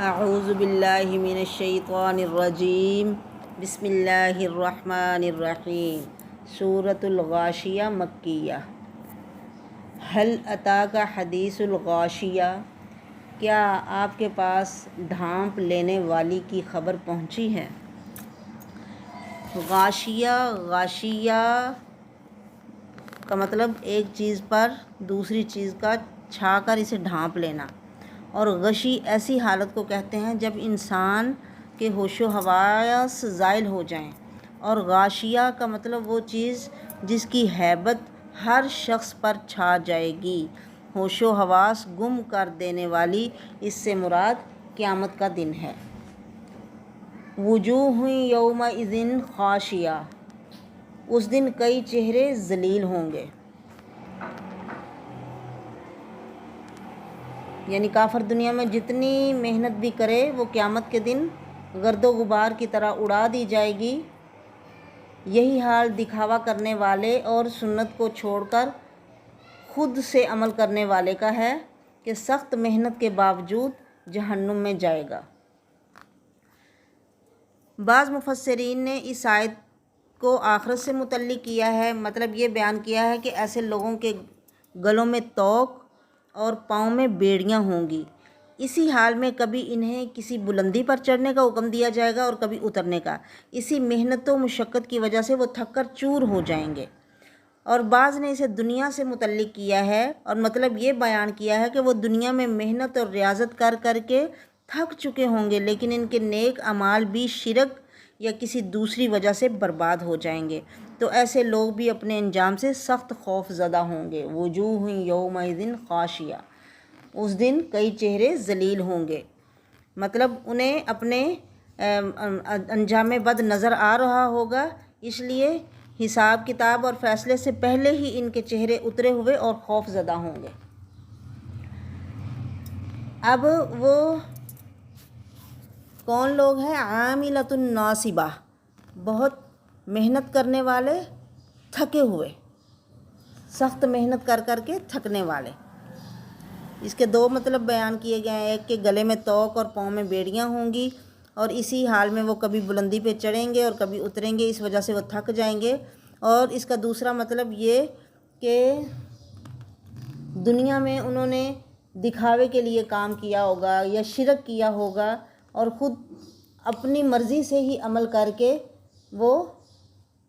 اعوذ باللہ من الشیطان الرجیم بسم اللہ الرحمن الرحیم سورۃ الغاشیہ مکیہ۔ هل اتاک حدیث الغاشیہ، کیا آپ کے پاس ڈھانپ لینے والی کی خبر پہنچی ہے؟ غاشیہ کا مطلب ایک چیز پر دوسری چیز کا چھا کر اسے ڈھانپ لینا، اور غشی ایسی حالت کو کہتے ہیں جب انسان کے ہوش و حواس زائل ہو جائیں، اور غاشیہ کا مطلب وہ چیز جس کی ہیبت ہر شخص پر چھا جائے گی، ہوش و حواس گم کر دینے والی۔ اس سے مراد قیامت کا دن ہے۔ وجوہ یومئذ خاشعہ، اس دن کئی چہرے ذلیل ہوں گے، یعنی کافر دنیا میں جتنی محنت بھی کرے وہ قیامت کے دن گرد و غبار کی طرح اڑا دی جائے گی۔ یہی حال دکھاوا کرنے والے اور سنت کو چھوڑ کر خود سے عمل کرنے والے کا ہے کہ سخت محنت کے باوجود جہنم میں جائے گا۔ بعض مفسرین نے اس آیت کو آخرت سے متعلق کیا ہے، مطلب یہ بیان کیا ہے کہ ایسے لوگوں کے گلوں میں توق اور پاؤں میں بیڑیاں ہوں گی، اسی حال میں کبھی انہیں کسی بلندی پر چڑھنے کا حکم دیا جائے گا اور کبھی اترنے کا، اسی محنت و مشقت کی وجہ سے وہ تھک کر چور ہو جائیں گے۔ اور بعض نے اسے دنیا سے متعلق کیا ہے، اور مطلب یہ بیان کیا ہے کہ وہ دنیا میں محنت اور ریاضت کر کر کے تھک چکے ہوں گے، لیکن ان کے نیک اعمال بھی شرک یا کسی دوسری وجہ سے برباد ہو جائیں گے، تو ایسے لوگ بھی اپنے انجام سے سخت خوف زدہ ہوں گے۔ وجوہ یومئذ خاشعہ، اس دن کئی چہرے ذلیل ہوں گے، مطلب انہیں اپنے انجام بد نظر آ رہا ہوگا، اس لیے حساب کتاب اور فیصلے سے پہلے ہی ان کے چہرے اترے ہوئے اور خوف زدہ ہوں گے۔ اب وہ کون لوگ ہیں؟ عاملۃ ناصبہ، بہت محنت کرنے والے، تھکے ہوئے، سخت محنت کر کر کے تھکنے والے۔ اس کے دو مطلب بیان کیے گئے ہیں، ایک کہ گلے میں توق اور پاؤں میں بیڑیاں ہوں گی، اور اسی حال میں وہ کبھی بلندی پہ چڑھیں گے اور کبھی اتریں گے، اس وجہ سے وہ تھک جائیں گے۔ اور اس کا دوسرا مطلب یہ کہ دنیا میں انہوں نے دکھاوے کے لیے کام کیا ہوگا یا شرک کیا ہوگا، اور خود اپنی مرضی سے ہی عمل کر کے وہ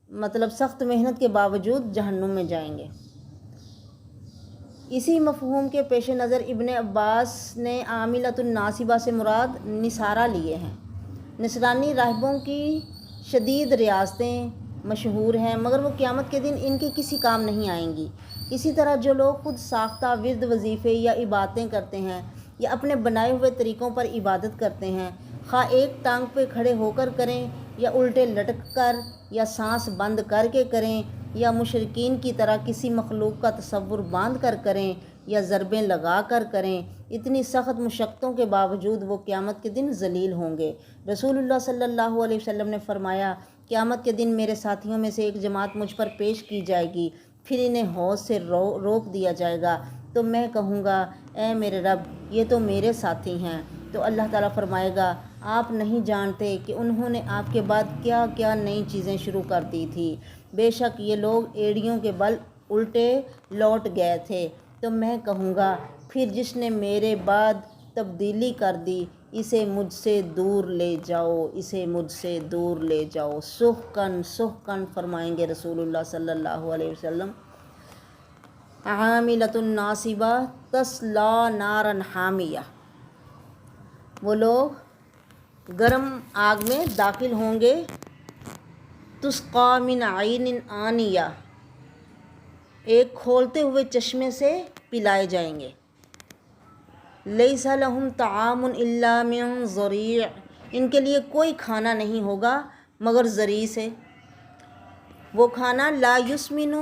مطلب سخت محنت کے باوجود جہنم میں جائیں گے۔ اسی مفہوم کے پیش نظر ابن عباس نے عاملۃ الناصبہ سے مراد نصارہ لیے ہیں۔ نصرانی راہبوں کی شدید ریاضتیں مشہور ہیں، مگر وہ قیامت کے دن ان کے کسی کام نہیں آئیں گی۔ اسی طرح جو لوگ خود ساختہ ورد وظیفے یا عبادتیں کرتے ہیں یا اپنے بنائے ہوئے طریقوں پر عبادت کرتے ہیں، خواہ ایک ٹانگ پہ کھڑے ہو کر کریں یا الٹے لٹک کر یا سانس بند کر کے کریں، یا مشرکین کی طرح کسی مخلوق کا تصور باندھ کر کریں یا ضربیں لگا کر کریں، اتنی سخت مشقتوں کے باوجود وہ قیامت کے دن ذلیل ہوں گے۔ رسول اللہ صلی اللہ علیہ وسلم نے فرمایا، قیامت کے دن میرے ساتھیوں میں سے ایک جماعت مجھ پر پیش کی جائے گی، پھر انہیں حوض سے روک دیا جائے گا، تو میں کہوں گا، اے میرے رب، یہ تو میرے ساتھی ہیں۔ تو اللہ تعالیٰ فرمائے گا، آپ نہیں جانتے کہ انہوں نے آپ کے بعد کیا کیا نئی چیزیں شروع کر دی تھی، بے شک یہ لوگ ایڑیوں کے بل الٹے لوٹ گئے تھے۔ تو میں کہوں گا، پھر جس نے میرے بعد تبدیلی کر دی، اسے مجھ سے دور لے جاؤ، اسے مجھ سے دور لے جاؤ۔ سحقاً سحقاً فرمائیں گے رسول اللہ صلی اللہ علیہ وسلم۔ عاملۃ ناصبہ تصلی نارا حامیہ، وہ لوگ گرم آگ میں داخل ہوں گے۔ تسقیٰ من عین آنیہ، ایک کھولتے ہوئے چشمے سے پلائے جائیں گے۔ لیس لہم طعام الا من ضریع، ان کے لیے کوئی کھانا نہیں ہوگا مگر ضریع سے۔ وہ کھانا لا یسمن،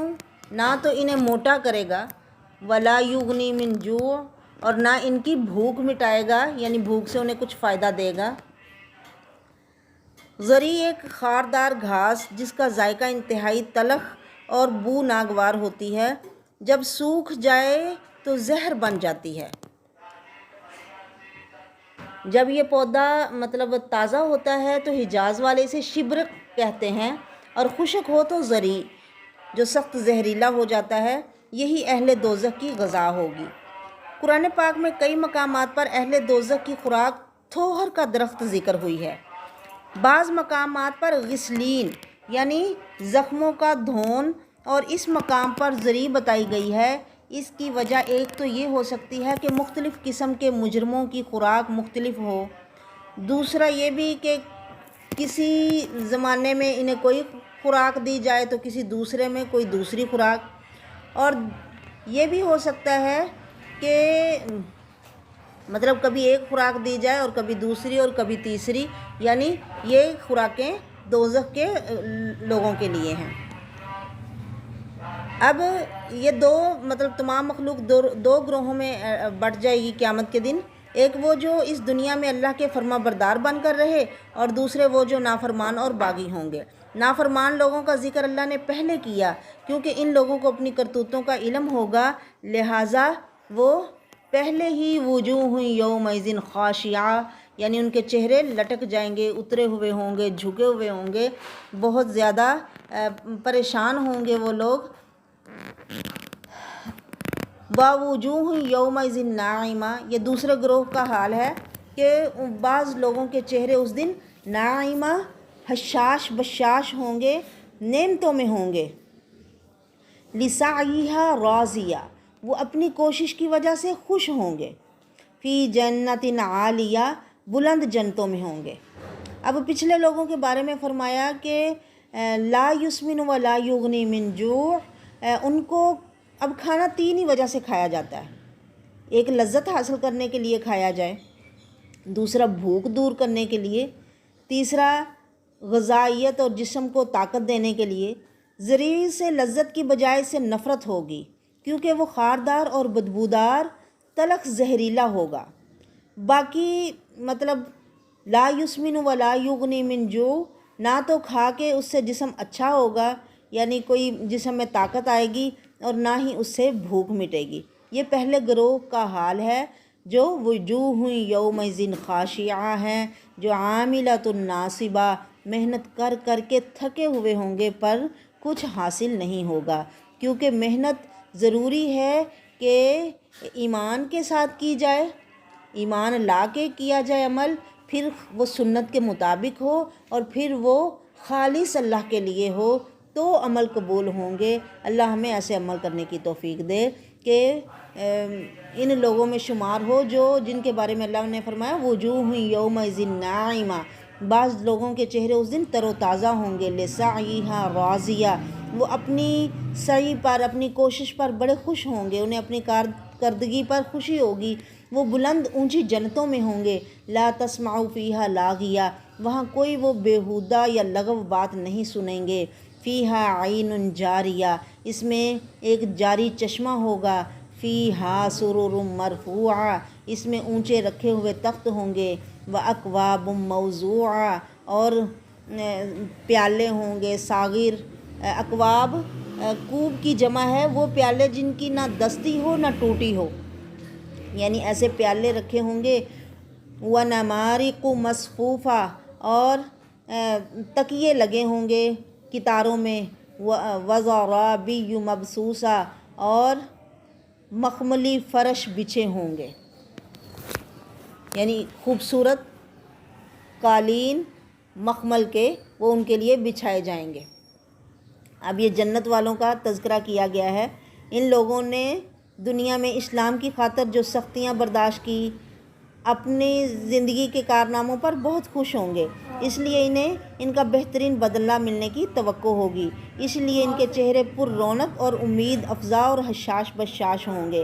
نہ تو انہیں موٹا کرے گا، ولا یغنی من جوع، اور نہ ان کی بھوک مٹائے گا، یعنی بھوک سے انہیں کچھ فائدہ دے گا۔ ضریع ایک خاردار گھاس جس کا ذائقہ انتہائی تلخ اور بو ناگوار ہوتی ہے، جب سوکھ جائے تو زہر بن جاتی ہے۔ جب یہ پودا مطلب تازہ ہوتا ہے تو حجاز والے اسے شبرق کہتے ہیں، اور خشک ہو تو زرع، جو سخت زہریلا ہو جاتا ہے، یہی اہل دوزخ کی غذا ہوگی۔ قرآن پاک میں کئی مقامات پر اہل دوزخ کی خوراک تھوہر کا درخت ذکر ہوئی ہے۔ بعض مقامات پر غسلین یعنی زخموں کا دھون، اور اس مقام پر زرع بتائی گئی ہے۔ اس کی وجہ ایک تو یہ ہو سکتی ہے کہ مختلف قسم کے مجرموں کی خوراک مختلف ہو، دوسرا یہ بھی کہ کسی زمانے میں انہیں کوئی خوراک دی جائے تو کسی دوسرے میں کوئی دوسری خوراک، اور یہ بھی ہو سکتا ہے کہ مطلب کبھی ایک خوراک دی جائے اور کبھی دوسری اور کبھی تیسری، یعنی یہ خوراکیں دوزخ کے لوگوں کے لیے ہیں۔ اب یہ مطلب تمام مخلوق دو گروہوں میں بٹ جائے گی قیامت کے دن۔ ایک وہ جو اس دنیا میں اللہ کے فرما بردار بن کر رہے، اور دوسرے وہ جو نافرمان اور باغی ہوں گے۔ نافرمان لوگوں کا ذکر اللہ نے پہلے کیا کیونکہ ان لوگوں کو اپنی کرتوتوں کا علم ہوگا، لہٰذا وہ پہلے ہی وجوہ یومئذ خاشعہ، یعنی ان کے چہرے لٹک جائیں گے، اترے ہوئے ہوں گے، جھکے ہوئے ہوں گے، بہت زیادہ پریشان ہوں گے وہ لوگ۔ وَوُجُوهٌ يَوْمَئِذٍ نَاعِمَةٌ، یہ دوسرے گروہ کا حال ہے کہ بعض لوگوں کے چہرے اس دن ناعمہ، حشاش بشاش ہوں گے، نعمتوں میں ہوں گے۔ لِسَعْيِهَا رَاضِيَةٌ، وہ اپنی کوشش کی وجہ سے خوش ہوں گے۔ فِي جَنَّةٍ عَالِيَةٍ، بلند جنتوں میں ہوں گے۔ اب پچھلے لوگوں کے بارے میں فرمایا کہ لا یسمن ولا یغنی من جوع، ان کو اب کھانا تین ہی وجہ سے کھایا جاتا ہے۔ ایک لذت حاصل کرنے کے لیے کھایا جائے، دوسرا بھوک دور کرنے کے لیے، تیسرا غذائیت اور جسم کو طاقت دینے کے لیے۔ زرعی سے لذت کی بجائے سے نفرت ہوگی کیونکہ وہ خاردار اور بدبودار تلخ زہریلا ہوگا۔ باقی مطلب لا یسمن ولا یغنی من جوع، نہ تو کھا کے اس سے جسم اچھا ہوگا، یعنی کوئی جسم میں طاقت آئے گی، اور نہ ہی اس سے بھوک مٹے گی۔ یہ پہلے گروہ کا حال ہے جو وجوہ یومئذ خاشعہ ہیں، جو عاملۃ ناصبہ، محنت کر کر کے تھکے ہوئے ہوں گے پر کچھ حاصل نہیں ہوگا، کیونکہ محنت ضروری ہے کہ ایمان کے ساتھ کی جائے، ایمان لا کے کیا جائے عمل، پھر وہ سنت کے مطابق ہو، اور پھر وہ خالص اللہ کے لیے ہو، تو عمل قبول ہوں گے۔ اللہ ہمیں ایسے عمل کرنے کی توفیق دے کہ ان لوگوں میں شمار ہو جن کے بارے میں اللہ نے فرمایا وجوہ یومئذ ناعمہ، بعض لوگوں کے چہرے اس دن تر و تازہ ہوں گے، لسعیہا راضیہ، وہ اپنی سعی پر، اپنی کوشش پر بڑے خوش ہوں گے، انہیں اپنی کارکردگی پر خوشی ہوگی، وہ بلند اونچی جنتوں میں ہوں گے۔ لا تسمع فیہا لاغیہ، وہاں کوئی وہ بیہودہ یا لغو بات نہیں سنیں گے۔ فیہا عین جاریہ، اس میں ایک جاری چشمہ ہوگا۔ فیہا سرر مرفوعہ، اس میں اونچے رکھے ہوئے تخت ہوں گے۔ واکواب موضوعہ، اور پیالے ہوں گے صاغر۔ اکواب کوب کی جمع ہے، وہ پیالے جن کی نہ دستی ہو نہ ٹوٹی ہو، یعنی ایسے پیالے رکھے ہوں گے۔ ونمارق مصفوفہ، اور تکیے لگے ہوں گے کتاروں میں۔ وزرابی مبثوثہ، اور مخملی فرش بچھے ہوں گے، یعنی خوبصورت قالین مخمل کے وہ ان کے لیے بچھائے جائیں گے۔ اب یہ جنت والوں کا تذکرہ کیا گیا ہے۔ ان لوگوں نے دنیا میں اسلام کی خاطر جو سختیاں برداشت کی، اپنی زندگی کے کارناموں پر بہت خوش ہوں گے، اس لیے انہیں ان کا بہترین بدلہ ملنے کی توقع ہوگی، اس لیے ان کے چہرے پر رونق اور امید افزا اور حشاش بشاش ہوں گے۔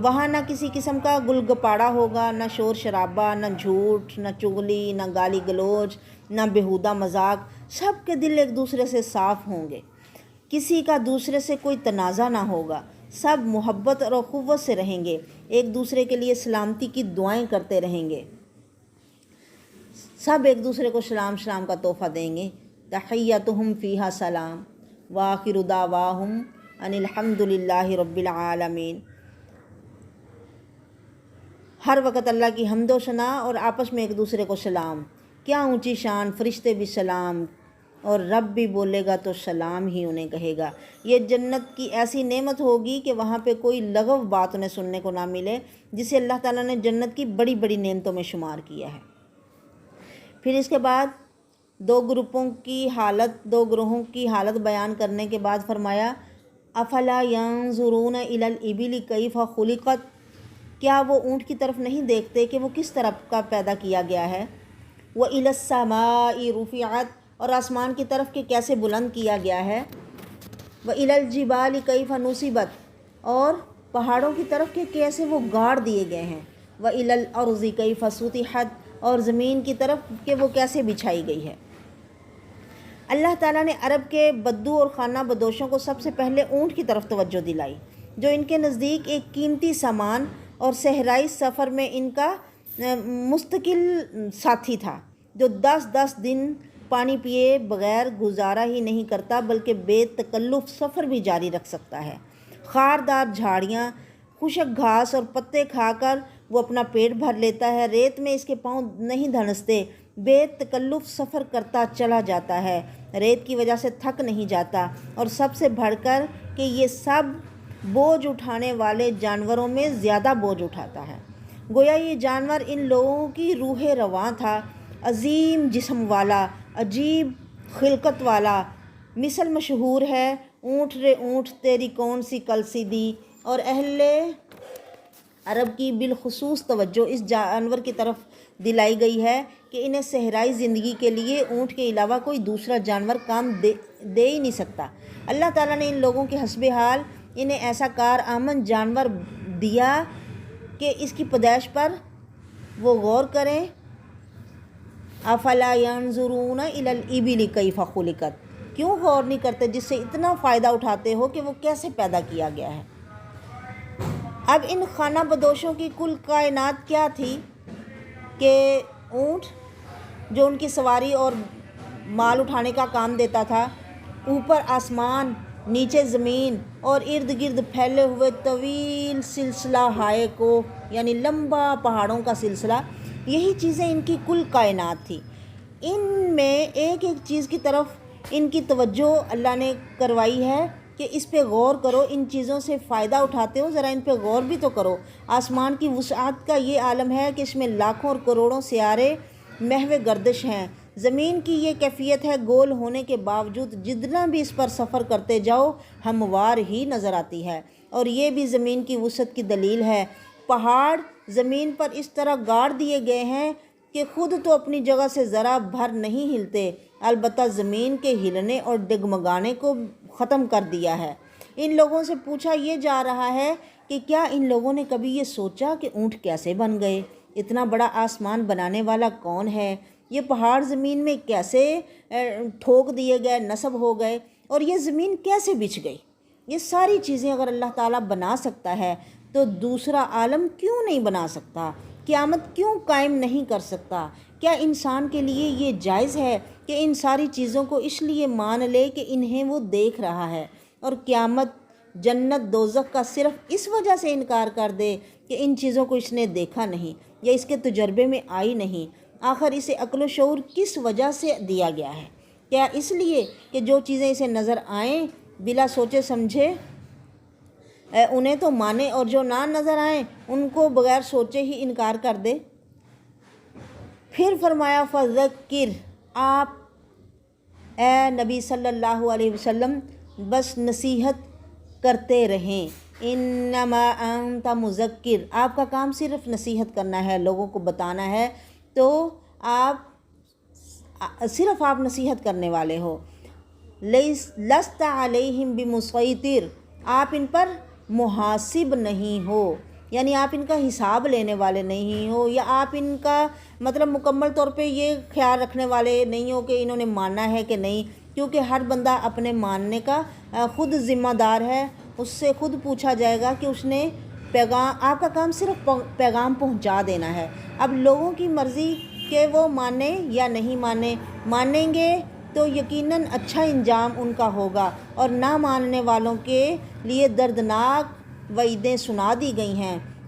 وہاں نہ کسی قسم کا گل گپاڑا ہوگا، نہ شور شرابہ، نہ جھوٹ، نہ چغلی، نہ گالی گلوچ، نہ بیہودہ مذاق۔ سب کے دل ایک دوسرے سے صاف ہوں گے، کسی کا دوسرے سے کوئی تنازع نہ ہوگا، سب محبت اور اخوت سے رہیں گے، ایک دوسرے کے لیے سلامتی کی دعائیں کرتے رہیں گے، سب ایک دوسرے کو سلام کا تحفہ دیں گے۔ تحیتہم فیہا سلام وآخر دعواہم ان الحمد للہ رب العالمین۔ ہر وقت اللہ کی حمد و ثنا اور آپس میں ایک دوسرے کو سلام. کیا اونچی شان، فرشتے بھی سلام اور رب بھی بولے گا تو سلام ہی انہیں کہے گا. یہ جنت کی ایسی نعمت ہوگی کہ وہاں پہ کوئی لغو بات انہیں سننے کو نہ ملے، جسے اللہ تعالیٰ نے جنت کی بڑی بڑی نعمتوں میں شمار کیا ہے. پھر اس کے بعد دو گروہوں کی حالت بیان کرنے کے بعد فرمایا افلا ینظرون الی الابل کیف خلقت، کیا وہ اونٹ کی طرف نہیں دیکھتے کہ وہ کس طرح کا پیدا کیا گیا ہے. وَإِلَى السَّمَاءِ رُفِعَتْ، اور آسمان کی طرف کہ کیسے بلند کیا گیا ہے. وَإِلَى الْجِبَالِ كَيْفَ نُصِبَتْ، اور پہاڑوں کی طرف کہ کیسے وہ گاڑ دیے گئے ہیں. وَإِلَى الْأَرْضِ كَيْفَ سُطِحَتْ، اور زمین کی طرف کہ وہ کیسے بچھائی گئی ہے. اللہ تعالیٰ نے عرب کے بدو اور خانہ بدوشوں کو سب سے پہلے اونٹ کی طرف توجہ دلائی، جو ان کے نزدیک ایک قیمتی سامان اور صحرائی سفر میں ان کا مستقل ساتھی تھا، جو 10 دن پانی پیے بغیر گزارا ہی نہیں کرتا بلکہ بے تکلف سفر بھی جاری رکھ سکتا ہے. خاردار جھاڑیاں، خشک گھاس اور پتے کھا کر وہ اپنا پیٹ بھر لیتا ہے. ریت میں اس کے پاؤں نہیں دھنستے، بے تکلف سفر کرتا چلا جاتا ہے، ریت کی وجہ سے تھک نہیں جاتا. اور سب سے بڑھ کر کہ یہ سب بوجھ اٹھانے والے جانوروں میں زیادہ بوجھ اٹھاتا ہے. گویا یہ جانور ان لوگوں کی روح رواں تھا، عظیم جسم والا، عجیب خلقت والا. مثل مشہور ہے اونٹ رے اونٹ تیری کون سی کلسی دی. اور اہل عرب کی بالخصوص توجہ اس جانور کی طرف دلائی گئی ہے کہ انہیں صحرائی زندگی کے لیے اونٹ کے علاوہ کوئی دوسرا جانور کام دے ہی نہیں سکتا. اللہ تعالیٰ نے ان لوگوں کے حسب حال انہیں ایسا کارآمد جانور دیا کہ اس کی پیدائش پر وہ غور کریں. افلا ینظرون الی الابل کیف خلقت، کیوں غور نہیں کرتے جس سے اتنا فائدہ اٹھاتے ہو کہ وہ کیسے پیدا کیا گیا ہے. اب ان خانہ بدوشوں کی کل کائنات کیا تھی کہ اونٹ جو ان کی سواری اور مال اٹھانے کا کام دیتا تھا، اوپر آسمان، نیچے زمین اور ارد گرد پھیلے ہوئے طویل سلسلہ ہائے کو، یعنی لمبا پہاڑوں کا سلسلہ، یہی چیزیں ان کی کل کائنات تھی. ان میں ایک ایک چیز کی طرف ان کی توجہ اللہ نے کروائی ہے کہ اس پہ غور کرو. ان چیزوں سے فائدہ اٹھاتے ہو، ذرا ان پہ غور بھی تو کرو. آسمان کی وسعت کا یہ عالم ہے کہ اس میں لاکھوں اور کروڑوں سیارے محو گردش ہیں. زمین کی یہ کیفیت ہے، گول ہونے کے باوجود جتنا بھی اس پر سفر کرتے جاؤ ہموار ہی نظر آتی ہے. اور یہ بھی زمین کی وسعت کی دلیل ہے. پہاڑ زمین پر اس طرح گاڑ دیے گئے ہیں کہ خود تو اپنی جگہ سے ذرا بھر نہیں ہلتے، البتہ زمین کے ہلنے اور ڈگمگانے کو ختم کر دیا ہے. ان لوگوں سے پوچھا یہ جا رہا ہے کہ کیا ان لوگوں نے کبھی یہ سوچا کہ اونٹ کیسے بن گئے؟ اتنا بڑا آسمان بنانے والا کون ہے؟ یہ پہاڑ زمین میں کیسے ٹھوک دیے گئے، نصب ہو گئے، اور یہ زمین کیسے بچھ گئی؟ یہ ساری چیزیں اگر اللہ تعالیٰ بنا سکتا ہے تو دوسرا عالم کیوں نہیں بنا سکتا؟ قیامت کیوں قائم نہیں کر سکتا؟ کیا انسان کے لیے یہ جائز ہے کہ ان ساری چیزوں کو اس لیے مان لے کہ انہیں وہ دیکھ رہا ہے، اور قیامت، جنت، دوزخ کا صرف اس وجہ سے انکار کر دے کہ ان چیزوں کو اس نے دیکھا نہیں یا اس کے تجربے میں آئی نہیں؟ آخر اسے عقل و شعور کس وجہ سے دیا گیا ہے؟ کیا اس لیے کہ جو چیزیں اسے نظر آئیں بلا سوچے سمجھے انہیں تو مانے، اور جو نہ نظر آئیں ان کو بغیر سوچے ہی انکار کر دے؟ پھر فرمایا فذکر، آپ اے نبی صلی اللہ علیہ وسلم بس نصیحت کرتے رہیں. انما انت مذکر، آپ کا کام صرف نصیحت کرنا ہے، لوگوں کو بتانا ہے، تو صرف آپ نصیحت کرنے والے ہو. لست علیہم بمسیطر، آپ ان پر محاسب نہیں ہو، یعنی آپ ان کا حساب لینے والے نہیں ہو، یا آپ ان کا مطلب مکمل طور پہ یہ خیال رکھنے والے نہیں ہو کہ انہوں نے ماننا ہے کہ نہیں، کیونکہ ہر بندہ اپنے ماننے کا خود ذمہ دار ہے. اس سے خود پوچھا جائے گا کہ اس نے پیغام، آپ کا کام صرف پیغام پہنچا دینا ہے. اب لوگوں کی مرضی کہ وہ مانیں یا نہیں مانیں گے تو یقیناً اچھا انجام ان کا ہوگا، اور نہ ماننے والوں کے لیے دردناک وعیدیں سنا دی گئی ہیں.